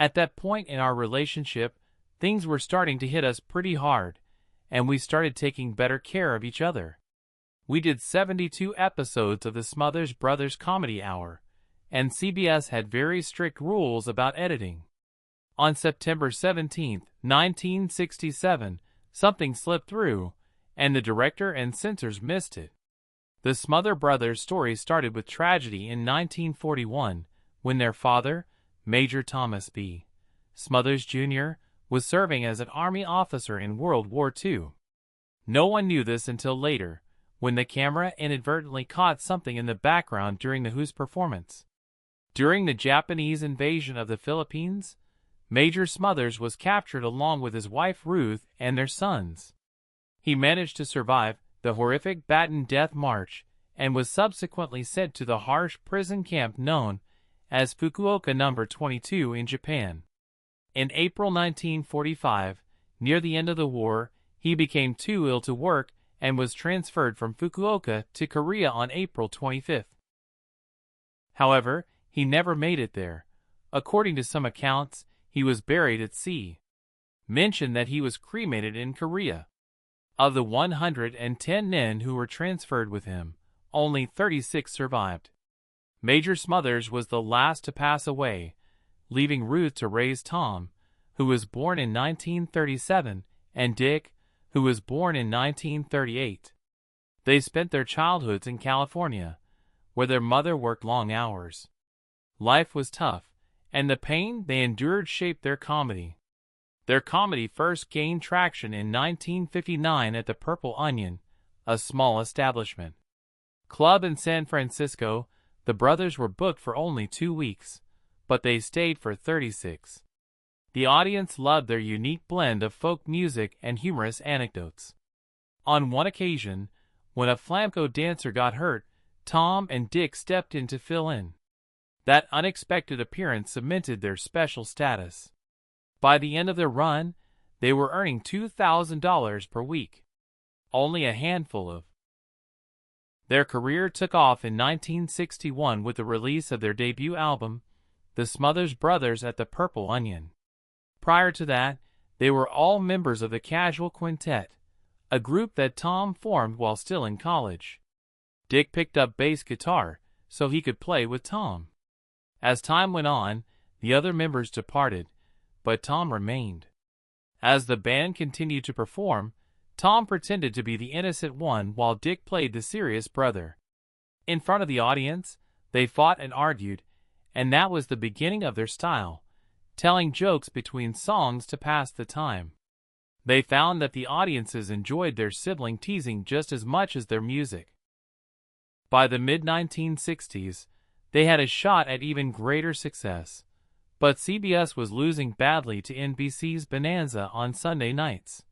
At that point in our relationship, things were starting to hit us pretty hard, and we started taking better care of each other. We did 72 episodes of the Smothers Brothers Comedy Hour, and CBS had very strict rules about editing. On September 17, 1967, something slipped through, and the director and censors missed it. The Smothers Brothers' story started with tragedy in 1941, when their father, Major Thomas B. Smothers Jr., was serving as an Army officer in World War II. No one knew this until later, when the camera inadvertently caught something in the background during the Who's performance. During the Japanese invasion of the Philippines, Major Smothers was captured along with his wife Ruth and their sons. He managed to survive the horrific Bataan Death March and was subsequently sent to the harsh prison camp known as Fukuoka No. 22 in Japan. In April 1945, near the end of the war, he became too ill to work and was transferred from Fukuoka to Korea on April 25. However, he never made it there. According to some accounts, he was buried at sea. Mention that he was cremated in Korea. Of the 110 men who were transferred with him, only 36 survived. Major Smothers was the last to pass away, leaving Ruth to raise Tom, who was born in 1937, and Dick, who was born in 1938. They spent their childhoods in California, where their mother worked long hours. Life was tough, and the pain they endured shaped their comedy. Their comedy first gained traction in 1959 at the Purple Onion, a small establishment club in San Francisco. The brothers were booked for only 2 weeks, but they stayed for 36. The audience loved their unique blend of folk music and humorous anecdotes. On one occasion, when a flamenco dancer got hurt, Tom and Dick stepped in to fill in. That unexpected appearance cemented their special status. By the end of their run, they were earning $2,000 per week. Only a handful of their career took off in 1961 with the release of their debut album, The Smothers Brothers at the Purple Onion. Prior to that, they were all members of the Casual Quintet, a group that Tom formed while still in college. Dick picked up bass guitar so he could play with Tom. As time went on, the other members departed, but Tom remained. As the band continued to perform, Tom pretended to be the innocent one while Dick played the serious brother. In front of the audience, they fought and argued, and that was the beginning of their style, telling jokes between songs to pass the time. They found that the audiences enjoyed their sibling teasing just as much as their music. By the mid-1960s, they had a shot at even greater success, but CBS was losing badly to NBC's Bonanza on Sunday nights,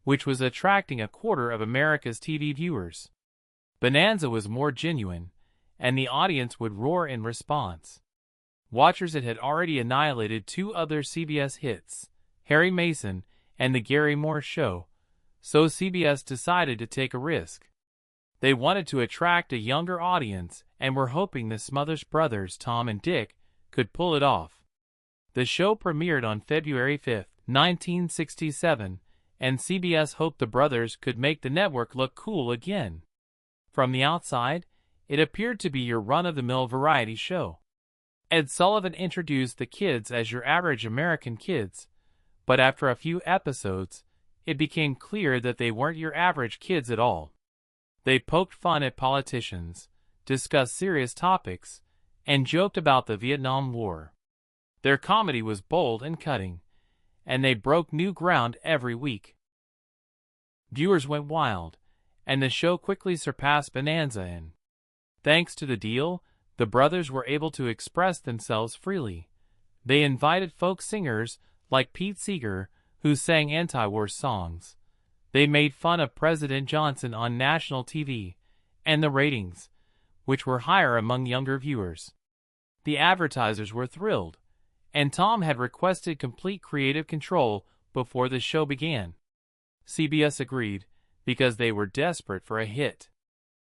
which was attracting a quarter of America's TV viewers. Bonanza was more genuine, and the audience would roar in response. Watchers had already annihilated 2 other CBS hits, Harry Mason and The Gary Moore Show, so CBS decided to take a risk. They wanted to attract a younger audience and were hoping the Smothers Brothers, Tom and Dick, could pull it off. The show premiered on February 5, 1967, and CBS hoped the brothers could make the network look cool again. From the outside, it appeared to be your run-of-the-mill variety show. Ed Sullivan introduced the kids as your average American kids, but after a few episodes, it became clear that they weren't your average kids at all. They poked fun at politicians, discussed serious topics, and joked about the Vietnam War. Their comedy was bold and cutting, and they broke new ground every week. Viewers went wild, and the show quickly surpassed Bonanza. Thanks to the deal, the brothers were able to express themselves freely. They invited folk singers like Pete Seeger, who sang anti-war songs. They made fun of President Johnson on national TV, and the ratings, which were higher among younger viewers. The advertisers were thrilled, and Tom had requested complete creative control before the show began. CBS agreed, because they were desperate for a hit.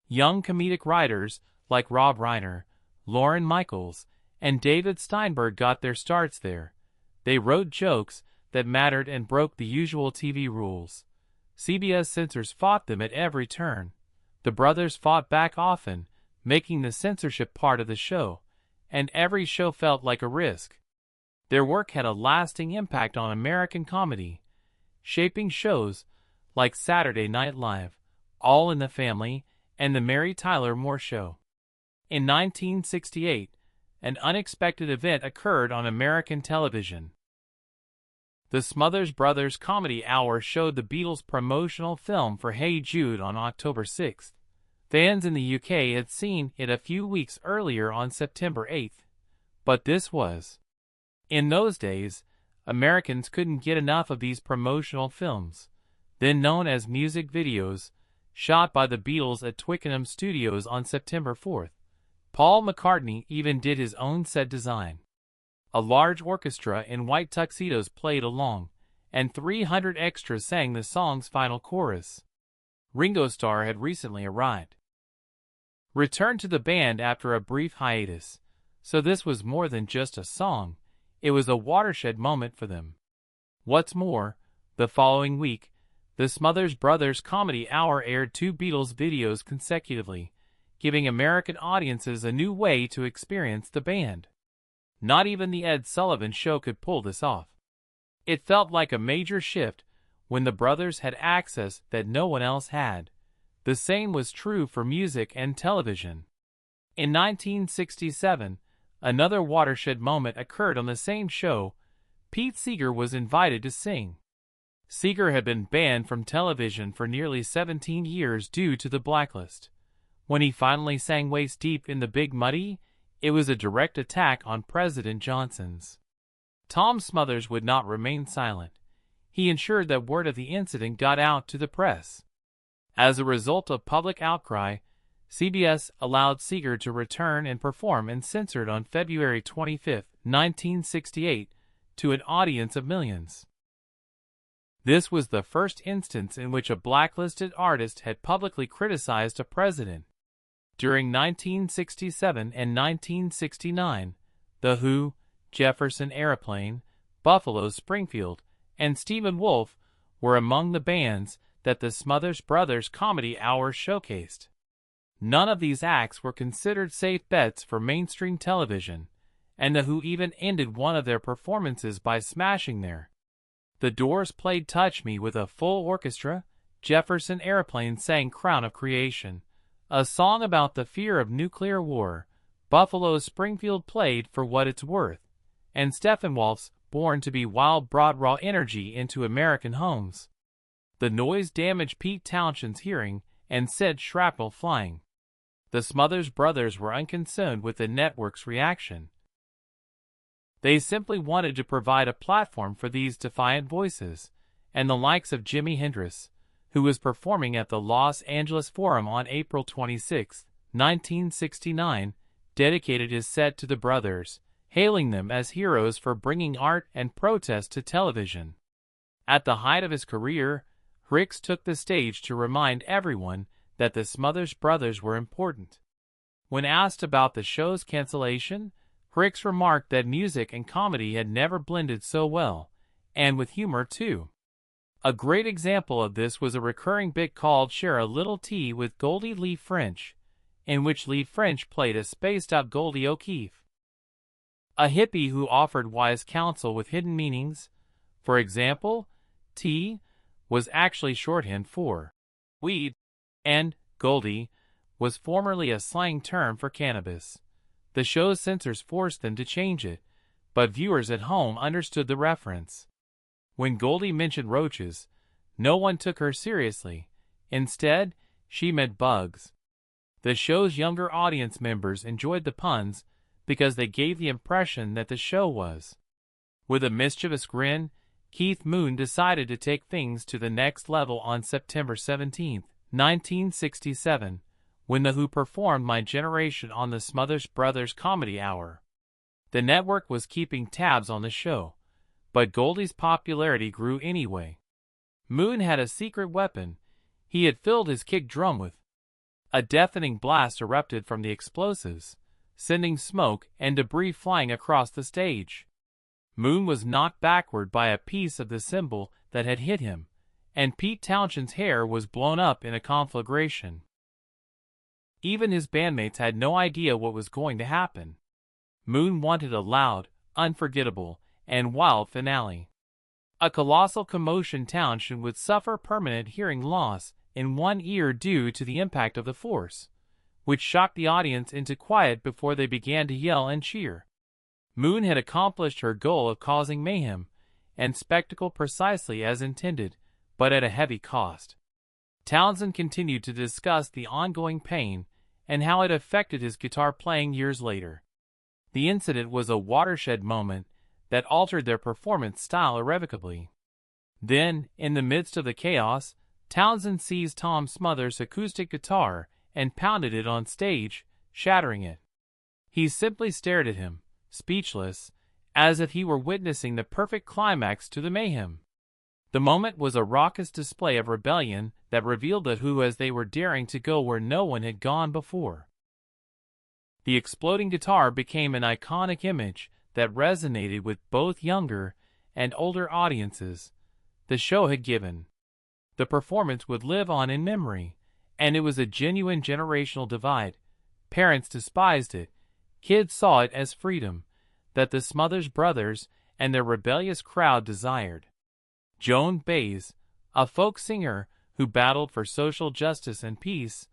Young comedic writers like Rob Reiner, Lorne Michaels, and David Steinberg got their starts there, They wrote jokes that mattered and broke the usual TV rules. CBS censors fought them at every turn. The brothers fought back often, making the censorship part of the show, and every show felt like a risk. Their work had a lasting impact on American comedy, shaping shows like Saturday Night Live, All in the Family, and The Mary Tyler Moore Show. In 1968, an unexpected event occurred on American television. The Smothers Brothers Comedy Hour showed the Beatles' promotional film for Hey Jude on October 6th. Fans in the UK had seen it a few weeks earlier on September 8th. But this was. In those days, Americans couldn't get enough of these promotional films, then known as music videos, shot by the Beatles at Twickenham Studios on September 4th. Paul McCartney even did his own set design. A large orchestra in white tuxedos played along, and 300 extras sang the song's final chorus. Ringo Starr had recently arrived. Returned to the band after a brief hiatus, so this was more than just a song, it was a watershed moment for them. What's more, the following week, the Smothers Brothers Comedy Hour aired 2 Beatles videos consecutively, giving American audiences a new way to experience the band. Not even the Ed Sullivan Show could pull this off. It felt like a major shift when the brothers had access that no one else had. The same was true for music and television. In 1967, another watershed moment occurred on the same show. Pete Seeger was invited to sing. Seeger had been banned from television for nearly 17 years due to the blacklist. When he finally sang Waist Deep in the Big Muddy, it was a direct attack on President Johnson's. Tom Smothers would not remain silent. He ensured that word of the incident got out to the press. As a result of public outcry, CBS allowed Seeger to return and perform and censored on February 25, 1968, to an audience of millions. This was the first instance in which a blacklisted artist had publicly criticized a president. During 1967 and 1969, The Who, Jefferson Airplane, Buffalo Springfield, and Stephen Wolfe were among the bands that the Smothers Brothers Comedy Hour showcased. None of these acts were considered safe bets for mainstream television, and The Who even ended one of their performances by smashing their. The Doors played Touch Me with a full orchestra. Jefferson Airplane sang Crown of Creation, a song about the fear of nuclear war. Buffalo Springfield played For What It's Worth, and Steppenwolf's Born to Be Wild brought raw energy into American homes. The noise damaged Pete Townshend's hearing and sent shrapnel flying. The Smothers Brothers were unconcerned with the network's reaction. They simply wanted to provide a platform for these defiant voices, and the likes of Jimi Hendrix, who was performing at the Los Angeles Forum on April 26, 1969, dedicated his set to the brothers, hailing them as heroes for bringing art and protest to television. At the height of his career, Hendrix took the stage to remind everyone that the Smothers Brothers were important. When asked about the show's cancellation, Hendrix remarked that music and comedy had never blended so well, and with humor too. A great example of this was a recurring bit called Share a Little Tea with Goldie Lee French, in which Lee French played a spaced-out Goldie O'Keefe, a hippie who offered wise counsel with hidden meanings. For example, tea was actually shorthand for weed, and Goldie was formerly a slang term for cannabis. The show's censors forced them to change it, but viewers at home understood the reference. When Goldie mentioned roaches, no one took her seriously. Instead, she meant bugs. The show's younger audience members enjoyed the puns because they gave the impression that the show was. With a mischievous grin, Keith Moon decided to take things to the next level on September 17, 1967, when The Who performed My Generation on the Smothers Brothers Comedy Hour. The network was keeping tabs on the show, but Goldie's popularity grew anyway. Moon had a secret weapon he had filled his kick drum with. A deafening blast erupted from the explosives, sending smoke and debris flying across the stage. Moon was knocked backward by a piece of the cymbal that had hit him, and Pete Townshend's hair was blown up in a conflagration. Even his bandmates had no idea what was going to happen. Moon wanted a loud, unforgettable, and wild finale. A colossal commotion. Townshend would suffer permanent hearing loss in one ear due to the impact of the force, which shocked the audience into quiet before they began to yell and cheer. Moon had accomplished her goal of causing mayhem and spectacle precisely as intended, but at a heavy cost. Townsend continued to discuss the ongoing pain and how it affected his guitar playing years later. The incident was a watershed moment that altered their performance style irrevocably. Then, in the midst of the chaos, Townsend seized Tom Smothers' acoustic guitar and pounded it on stage, shattering it. He simply stared at him, speechless, as if he were witnessing the perfect climax to the mayhem. The moment was a raucous display of rebellion that revealed the Who as they were daring to go where no one had gone before. The exploding guitar became an iconic image that resonated with both younger and older audiences the show had given. The performance would live on in memory, and it was a genuine generational divide. Parents despised it, kids saw it as freedom that the Smothers Brothers and their rebellious crowd desired. Joan Baez, a folk singer who battled for social justice and peace,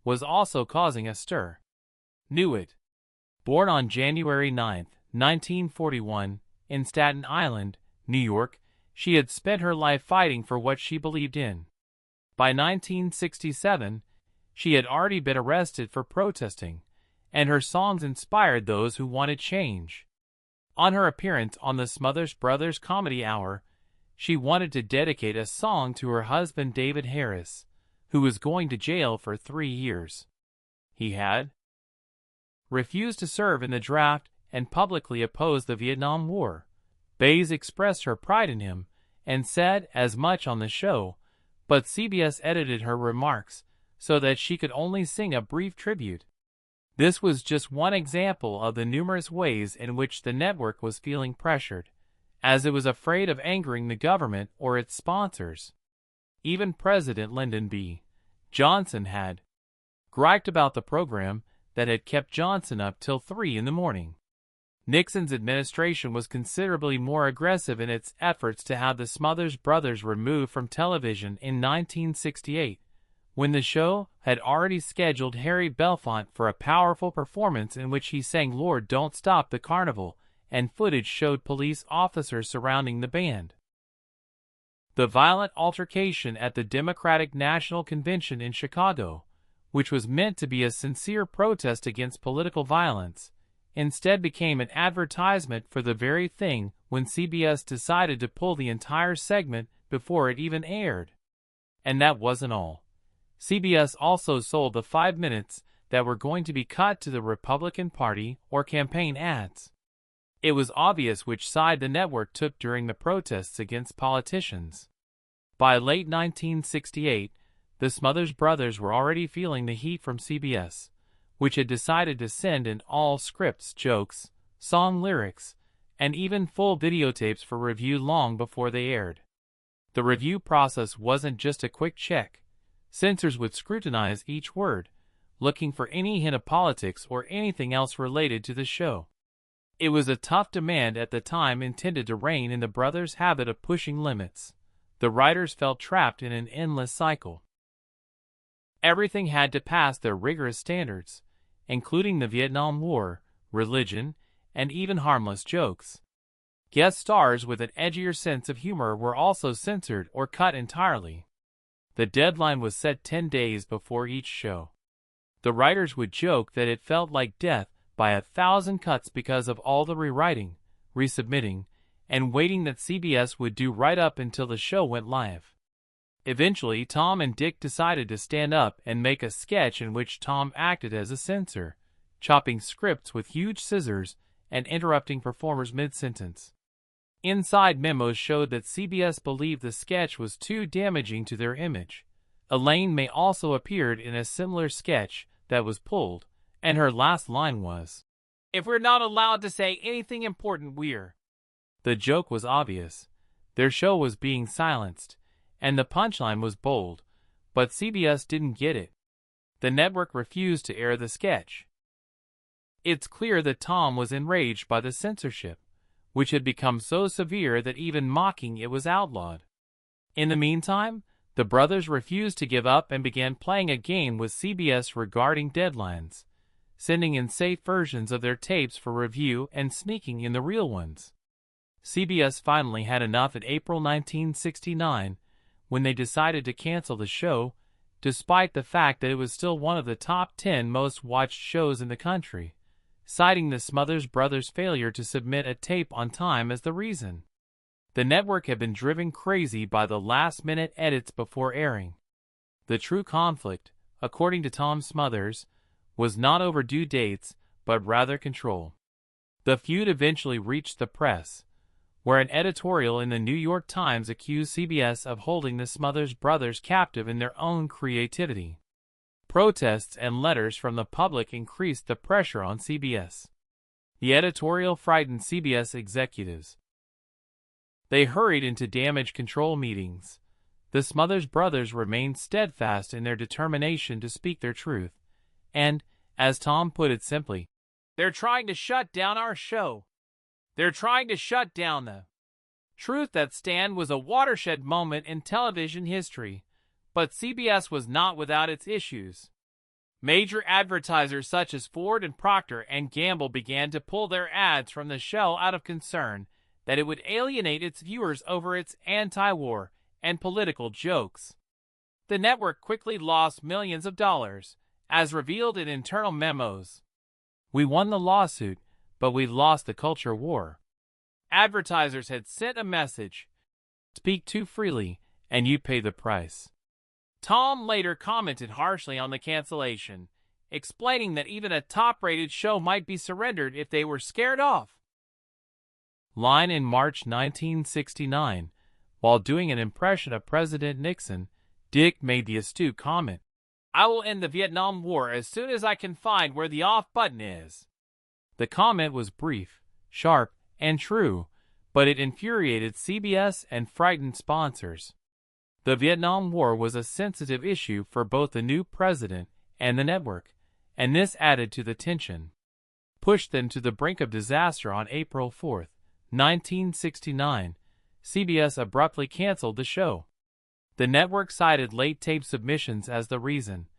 was also causing a stir. Knew it. Born on January 9, 1941, in Staten Island, New York, she had spent her life fighting for what she believed in. By 1967, she had already been arrested for protesting, and her songs inspired those who wanted change. On her appearance on the Smothers Brothers Comedy Hour, she wanted to dedicate a song to her husband David Harris, who was going to jail for 3 years. He had refused to serve in the draft and publicly opposed the Vietnam War. Baez expressed her pride in him and said as much on the show, but CBS edited her remarks so that she could only sing a brief tribute. This was just one example of the numerous ways in which the network was feeling pressured, as it was afraid of angering the government or its sponsors. Even President Lyndon B. Johnson had griped about the program that had kept Johnson up till 3 in the morning. Nixon's administration was considerably more aggressive in its efforts to have the Smothers Brothers removed from television in 1968, when the show had already scheduled Harry Belafonte for a powerful performance in which he sang "Lord Don't Stop the Carnival," and footage showed police officers surrounding the band. The violent altercation at the Democratic National Convention in Chicago, which was meant to be a sincere protest against political violence, instead became an advertisement for the very thing when CBS decided to pull the entire segment before it even aired. And that wasn't all. CBS also sold the 5 minutes that were going to be cut to the Republican Party or campaign ads. It was obvious which side the network took during the protests against politicians. By late 1968, the Smothers Brothers were already feeling the heat from CBS, which had decided to send in all scripts, jokes, song lyrics, and even full videotapes for review long before they aired. The review process wasn't just a quick check. Censors would scrutinize each word, looking for any hint of politics or anything else related to the show. It was a tough demand at the time intended to rein in the brothers' habit of pushing limits. The writers felt trapped in an endless cycle. Everything had to pass their rigorous standards, including the Vietnam War, religion, and even harmless jokes. Guest stars with an edgier sense of humor were also censored or cut entirely. The deadline was set 10 days before each show. The writers would joke that it felt like death by 1,000 cuts because of all the rewriting, resubmitting, and waiting that CBS would do right up until the show went live. Eventually, Tom and Dick decided to stand up and make a sketch in which Tom acted as a censor, chopping scripts with huge scissors and interrupting performers mid-sentence. Inside memos showed that CBS believed the sketch was too damaging to their image. Elaine May also appeared in a similar sketch that was pulled, and her last line was, "If we're not allowed to say anything important, we're..." The joke was obvious. Their show was being silenced, and the punchline was bold, but CBS didn't get it. The network refused to air the sketch. It's clear that Tom was enraged by the censorship, which had become so severe that even mocking it was outlawed. In the meantime, the brothers refused to give up and began playing a game with CBS regarding deadlines, sending in safe versions of their tapes for review and sneaking in the real ones. CBS finally had enough in April 1969 when they decided to cancel the show, despite the fact that it was still one of the top 10 most watched shows in the country, citing the Smothers Brothers' failure to submit a tape on time as the reason. The network had been driven crazy by the last-minute edits before airing. The true conflict, according to Tom Smothers, was not over due dates, but rather control. The feud eventually reached the press, where an editorial in the New York Times accused CBS of holding the Smothers Brothers captive in their own creativity. Protests and letters from the public increased the pressure on CBS. The editorial frightened CBS executives. They hurried into damage control meetings. The Smothers Brothers remained steadfast in their determination to speak their truth, and, as Tom put it simply, "They're trying to shut down our show. They're trying to shut down the truth." That stand was a watershed moment in television history, but CBS was not without its issues. Major advertisers such as Ford and Procter & Gamble began to pull their ads from the show out of concern that it would alienate its viewers over its anti-war and political jokes. The network quickly lost millions of dollars, as revealed in internal memos. "We won the lawsuit, but we lost the culture war." Advertisers had sent a message: "Speak too freely, and you pay the price." Tom later commented harshly on the cancellation, explaining that even a top-rated show might be surrendered if they were scared off. Line in March 1969, while doing an impression of President Nixon, Dick made the astute comment, "I will end the Vietnam War as soon as I can find where the off button is." The comment was brief, sharp, and true, but it infuriated CBS and frightened sponsors. The Vietnam War was a sensitive issue for both the new president and the network, and this added to the tension. Pushed them to the brink of disaster on April 4, 1969, CBS abruptly canceled the show. The network cited late tape submissions as the reason,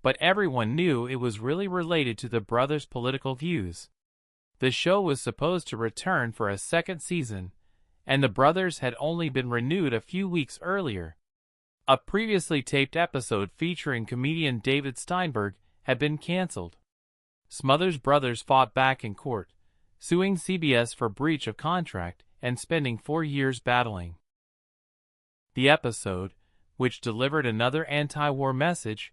but everyone knew it was really related to the brothers' political views. The show was supposed to return for a second season, and the brothers had only been renewed a few weeks earlier. A previously taped episode featuring comedian David Steinberg had been canceled. Smothers Brothers fought back in court, suing CBS for breach of contract and spending 4 years battling. The episode, which delivered another anti-war message,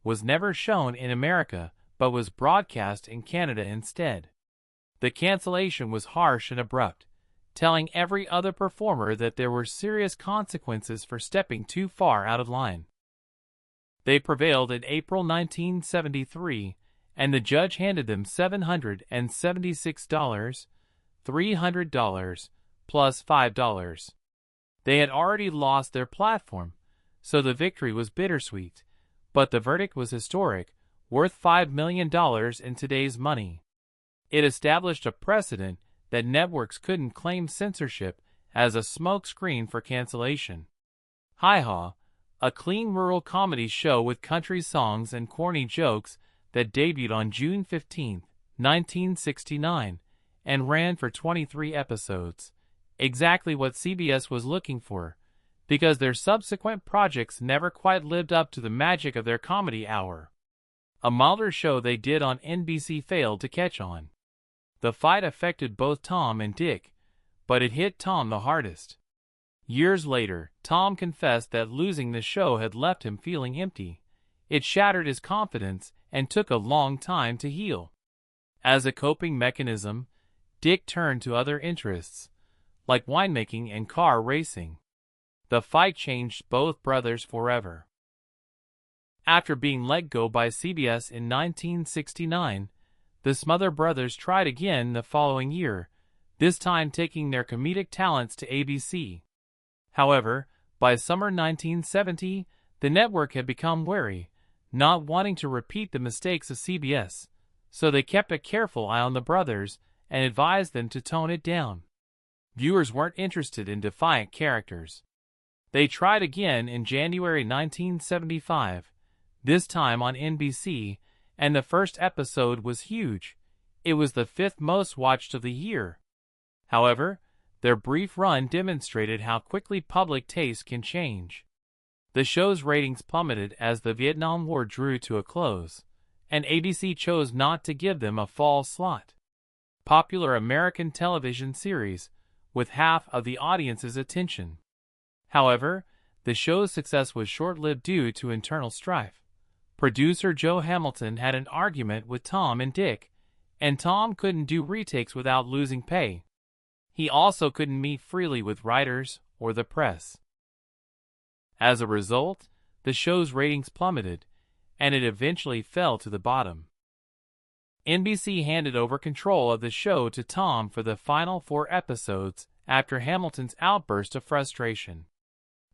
was never shown in America but was broadcast in Canada instead. The cancellation was harsh and abrupt, telling every other performer that there were serious consequences for stepping too far out of line. They prevailed in April 1973, and the judge handed them $776, $300, plus $5. They had already lost their platform, so the victory was bittersweet, but the verdict was historic, worth $5 million in today's money. It established a precedent that networks couldn't claim censorship as a smokescreen for cancellation. Hi-Ha, a clean rural comedy show with country songs and corny jokes that debuted on June 15, 1969, and ran for 23 episodes, exactly what CBS was looking for, because their subsequent projects never quite lived up to the magic of their comedy hour. A milder show they did on NBC failed to catch on. The fight affected both Tom and Dick, but it hit Tom the hardest. Years later, Tom confessed that losing the show had left him feeling empty. It shattered his confidence and took a long time to heal. As a coping mechanism, Dick turned to other interests, like winemaking and car racing. The fight changed both brothers forever. After being let go by CBS in 1969, the Smothers Brothers tried again the following year, this time taking their comedic talents to ABC. However, by summer 1970, the network had become wary, not wanting to repeat the mistakes of CBS, so they kept a careful eye on the brothers and advised them to tone it down. Viewers weren't interested in defiant characters. They tried again in January 1975, this time on NBC, and the first episode was huge. It was the 5th most watched of the year. However, their brief run demonstrated how quickly public taste can change. The show's ratings plummeted as the Vietnam War drew to a close, and ABC chose not to give them a fall slot. Popular American television series, with half of the audience's attention. However, the show's success was short-lived due to internal strife. Producer Joe Hamilton had an argument with Tom and Dick, and Tom couldn't do retakes without losing pay. He also couldn't meet freely with writers or the press. As a result, the show's ratings plummeted, and it eventually fell to the bottom. NBC handed over control of the show to Tom for the final 4 episodes after Hamilton's outburst of frustration.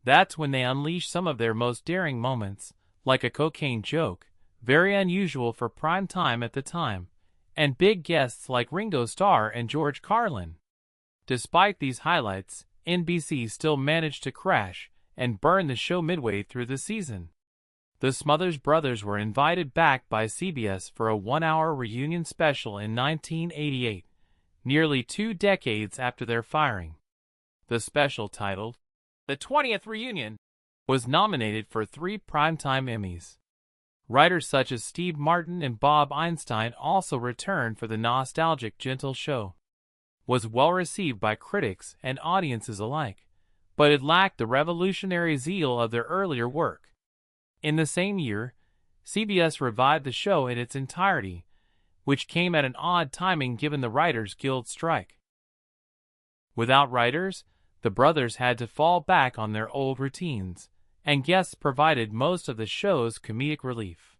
That's when they unleashed some of their most daring moments, like a cocaine joke, very unusual for prime time at the time, and big guests like Ringo Starr and George Carlin. Despite these highlights, NBC still managed to crash and burn the show midway through the season. The Smothers Brothers were invited back by CBS for a 1-hour reunion special in 1988, nearly 2 decades after their firing. The special, titled The 20th Reunion, was nominated for 3 Primetime Emmys. Writers such as Steve Martin and Bob Einstein also returned for the nostalgic gentle show. Was well received by critics and audiences alike, but it lacked the revolutionary zeal of their earlier work. In the same year, CBS revived the show in its entirety, which came at an odd timing given the Writers Guild strike. Without writers, the brothers had to fall back on their old routines, and guests provided most of the show's comedic relief.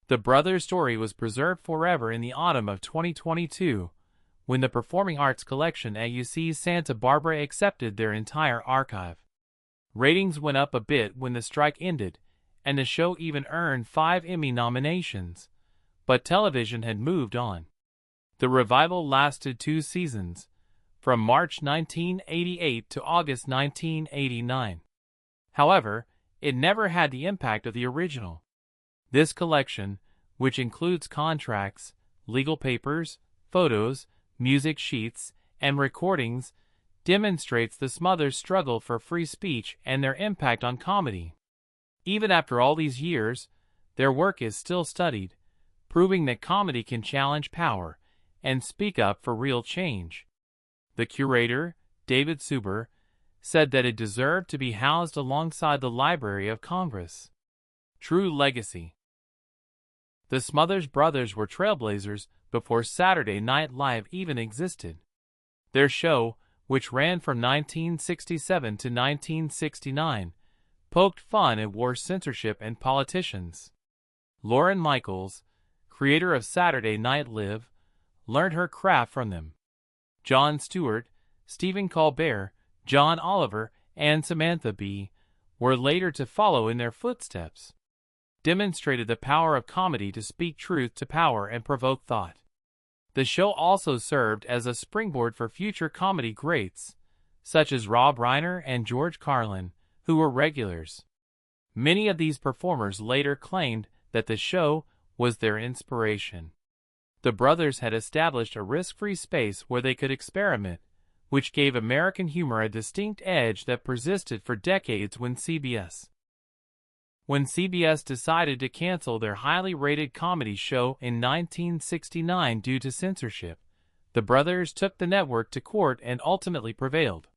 The brothers' story was preserved forever in the autumn of 2022, when the Performing Arts Collection at UC Santa Barbara accepted their entire archive. Ratings went up a bit when the strike ended, and the show even earned 5 Emmy nominations, but television had moved on. The revival lasted 2 seasons, from March 1988 to August 1989. However, it never had the impact of the original. This collection, which includes contracts, legal papers, photos, music sheets, and recordings, demonstrates the Smothers' struggle for free speech and their impact on comedy. Even after all these years, their work is still studied, proving that comedy can challenge power and speak up for real change. The curator, David Suber, said that it deserved to be housed alongside the Library of Congress. True legacy. The Smothers Brothers were trailblazers before Saturday Night Live even existed. Their show, which ran from 1967 to 1969, poked fun at war censorship and politicians. Lorne Michaels, creator of Saturday Night Live, learned her craft from them. Jon Stewart, Stephen Colbert, John Oliver, and Samantha Bee were later to follow in their footsteps. Demonstrated the power of comedy to speak truth to power and provoke thought. The show also served as a springboard for future comedy greats, such as Rob Reiner and George Carlin, who were regulars. Many of these performers later claimed that the show was their inspiration. The brothers had established a risk-free space where they could experiment, which gave American humor a distinct edge that persisted for decades when CBS decided to cancel their highly rated comedy show in 1969 due to censorship, the brothers took the network to court and ultimately prevailed.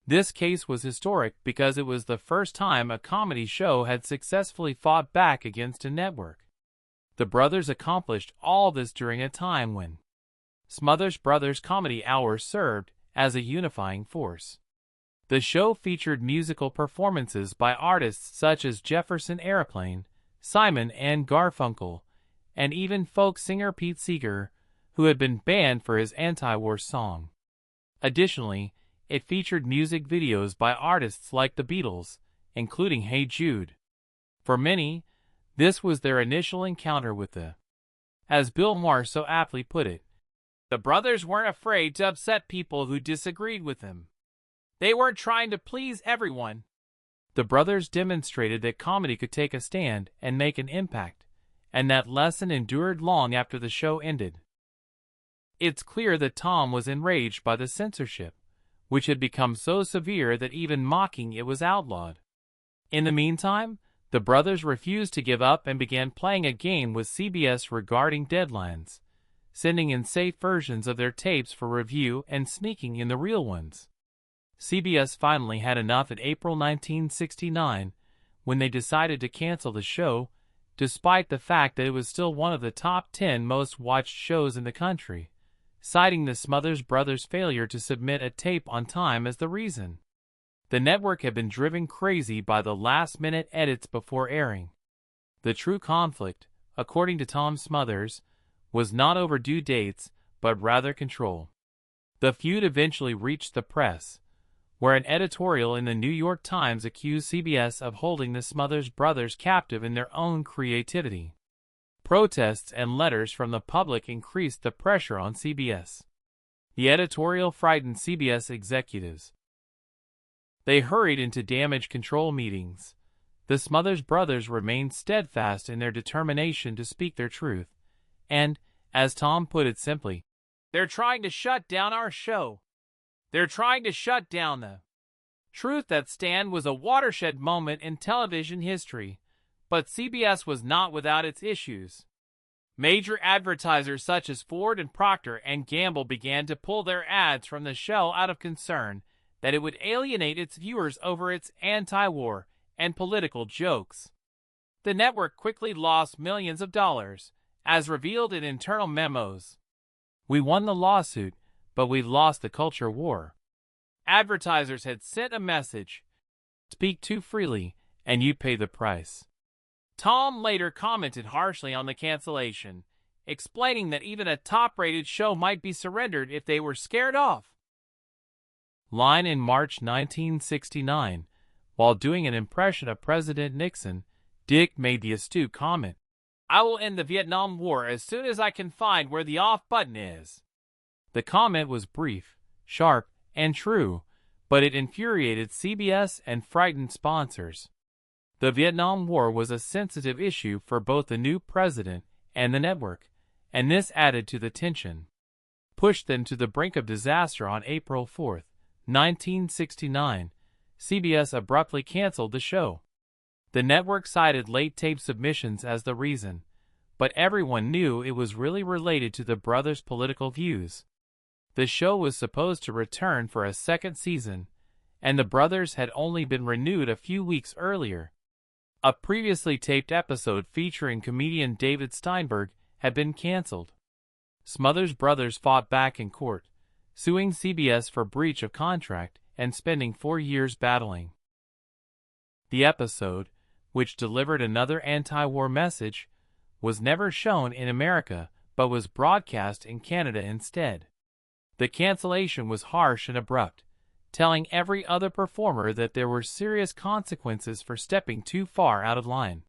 This case was historic because it was the first time a comedy show had successfully fought back against a network. The brothers accomplished all this during a time when Smothers Brothers Comedy Hour served as a unifying force. The show featured musical performances by artists such as Jefferson Airplane, Simon and Garfunkel, and even folk singer Pete Seeger, who had been banned for his anti-war song. Additionally, it featured music videos by artists like the Beatles, including Hey Jude. For many, this was their initial encounter with the, as Bill Maher so aptly put it, the brothers weren't afraid to upset people who disagreed with them. They weren't trying to please everyone. The brothers demonstrated that comedy could take a stand and make an impact, and that lesson endured long after the show ended. It's clear that Tom was enraged by the censorship, which had become so severe that even mocking it was outlawed. In the meantime, the brothers refused to give up and began playing a game with CBS regarding deadlines, sending in safe versions of their tapes for review and sneaking in the real ones. CBS finally had enough in April 1969 when they decided to cancel the show, despite the fact that it was still one of the top 10 most watched shows in the country, citing the Smothers Brothers' failure to submit a tape on time as the reason. The network had been driven crazy by the last-minute edits before airing. The true conflict, according to Tom Smothers, was not over due dates, but rather control. The feud eventually reached the press, where an editorial in the New York Times accused CBS of holding the Smothers Brothers captive in their own creativity. Protests and letters from the public increased the pressure on CBS. The editorial frightened CBS executives. They hurried into damage control meetings. The Smothers Brothers remained steadfast in their determination to speak their truth, and, as Tom put it simply, "They're trying to shut down our show. They're trying to shut down the truth." That stand was a watershed moment in television history, but CBS was not without its issues. Major advertisers such as Ford and Procter & Gamble began to pull their ads from the show out of concern that it would alienate its viewers over its anti-war and political jokes. The network quickly lost millions of dollars, as revealed in internal memos. "We won the lawsuit, but we lost the culture war." Advertisers had sent a message: "Speak too freely, and you pay the price." Tom later commented harshly on the cancellation, explaining that even a top-rated show might be surrendered if they were scared off. Line in March 1969, while doing an impression of President Nixon, Dick made the astute comment, "I will end the Vietnam War as soon as I can find where the off button is." The comment was brief, sharp, and true, but it infuriated CBS and frightened sponsors. The Vietnam War was a sensitive issue for both the new president and the network, and this added to the tension. Pushed them to the brink of disaster on April 4, 1969, CBS abruptly canceled the show. The network cited late tape submissions as the reason, but everyone knew it was really related to the brothers' political views. The show was supposed to return for a second season, and the brothers had only been renewed a few weeks earlier. A previously taped episode featuring comedian David Steinberg had been canceled. Smothers Brothers fought back in court, suing CBS for breach of contract and spending 4 years battling. The episode, which delivered another anti-war message, was never shown in America but was broadcast in Canada instead. The cancellation was harsh and abrupt, telling every other performer that there were serious consequences for stepping too far out of line.